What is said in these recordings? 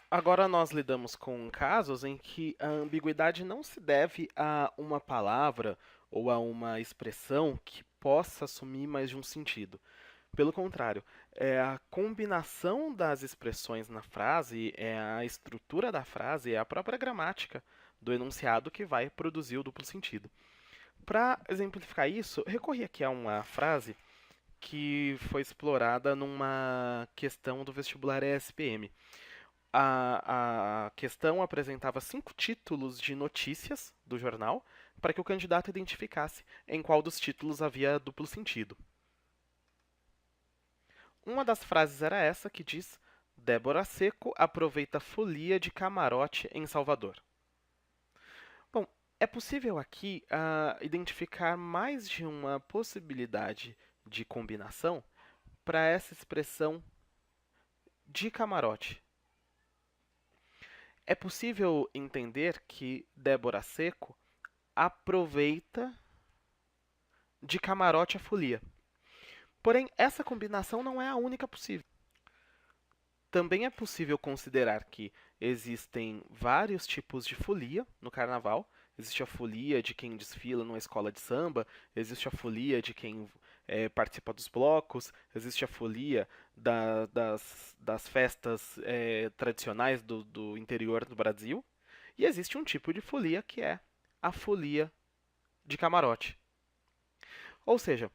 Agora nós lidamos com casos em que a ambiguidade não se deve a uma palavra ou a uma expressão que possa assumir mais de um sentido. Pelo contrário, é a combinação das expressões na frase, é a estrutura da frase, é a própria gramática do enunciado que vai produzir o duplo sentido. Para exemplificar isso, recorri aqui a uma frase que foi explorada numa questão do vestibular ESPM. A questão apresentava 5 títulos de notícias do jornal para que o candidato identificasse em qual dos títulos havia duplo sentido. Uma das frases era essa que diz: Débora Seco aproveita folia de camarote em Salvador. Bom, é possível aqui identificar mais de uma possibilidade de combinação para essa expressão de camarote. É possível entender que Débora Seco aproveita de camarote a folia. Porém, essa combinação não é a única possível. Também é possível considerar que existem vários tipos de folia no carnaval. Existe a folia de quem desfila numa escola de samba, existe a folia de quem participa dos blocos, existe a folia das festas tradicionais do interior do Brasil, e existe um tipo de folia que é a folia de camarote. Ou seja,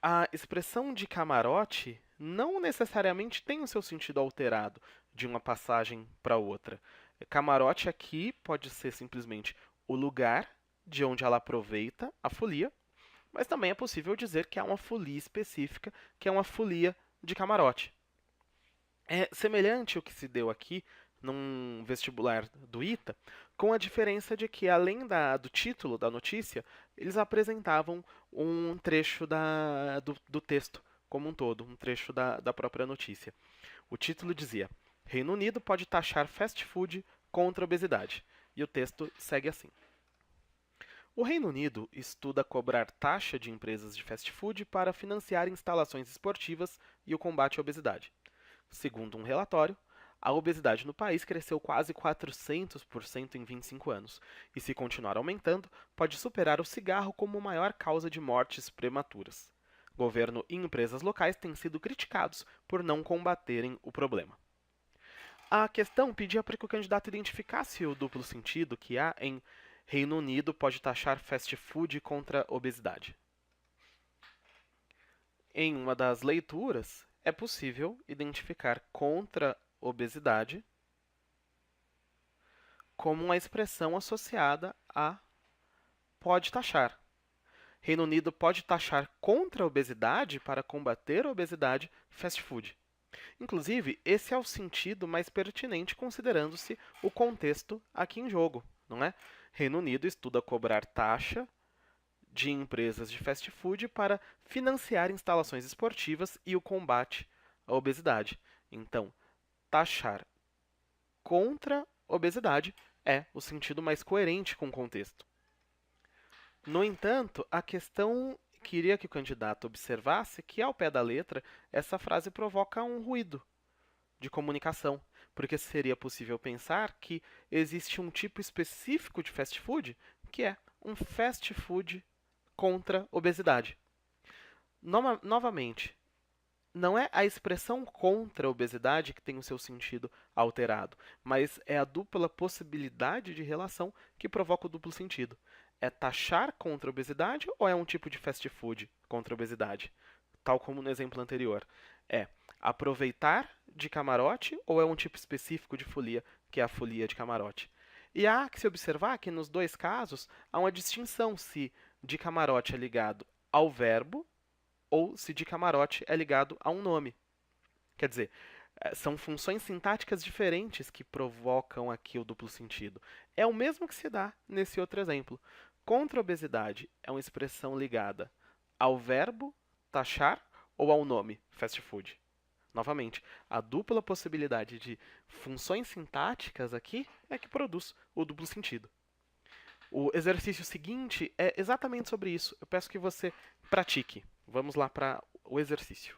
a expressão de camarote não necessariamente tem o seu sentido alterado de uma passagem para outra. Camarote aqui pode ser simplesmente o lugar de onde ela aproveita a folia, mas também é possível dizer que há uma folia específica, que é uma folia de camarote. É semelhante ao que se deu aqui num vestibular do ITA, com a diferença de que, além do título da notícia, eles apresentavam um trecho do texto como um todo, um trecho da própria notícia. O título dizia: Reino Unido pode taxar fast food contra a obesidade. E o texto segue assim: O Reino Unido estuda cobrar taxa de empresas de fast food para financiar instalações esportivas e o combate à obesidade. Segundo um relatório, a obesidade no país cresceu quase 400% em 25 anos, e se continuar aumentando, pode superar o cigarro como maior causa de mortes prematuras. Governo e empresas locais têm sido criticados por não combaterem o problema. A questão pedia para que o candidato identificasse o duplo sentido que há em Reino Unido pode taxar fast food contra obesidade. Em uma das leituras, é possível identificar contra obesidade como uma expressão associada a pode taxar. Reino Unido pode taxar contra a obesidade para combater a obesidade fast food. Inclusive, esse é o sentido mais pertinente considerando-se o contexto aqui em jogo, não é? Reino Unido estuda cobrar taxa de empresas de fast food para financiar instalações esportivas e o combate à obesidade. Então, taxar contra obesidade é o sentido mais coerente com o contexto. No entanto, a questão queria que o candidato observasse que, ao pé da letra, essa frase provoca um ruído de comunicação, porque seria possível pensar que existe um tipo específico de fast food, que é um fast food contra obesidade. Novamente, não é a expressão contra a obesidade que tem o seu sentido alterado, mas é a dupla possibilidade de relação que provoca o duplo sentido. É taxar contra a obesidade ou é um tipo de fast food contra a obesidade? Tal como no exemplo anterior. É aproveitar de camarote ou é um tipo específico de folia, que é a folia de camarote? E há que se observar que nos dois casos há uma distinção se de camarote é ligado ao verbo ou se de camarote é ligado a um nome. Quer dizer, são funções sintáticas diferentes que provocam aqui o duplo sentido. É o mesmo que se dá nesse outro exemplo. Contra obesidade é uma expressão ligada ao verbo taxar ou ao nome fast food. Novamente, a dupla possibilidade de funções sintáticas aqui é que produz o duplo sentido. O exercício seguinte é exatamente sobre isso. Eu peço que você pratique. Vamos lá para o exercício.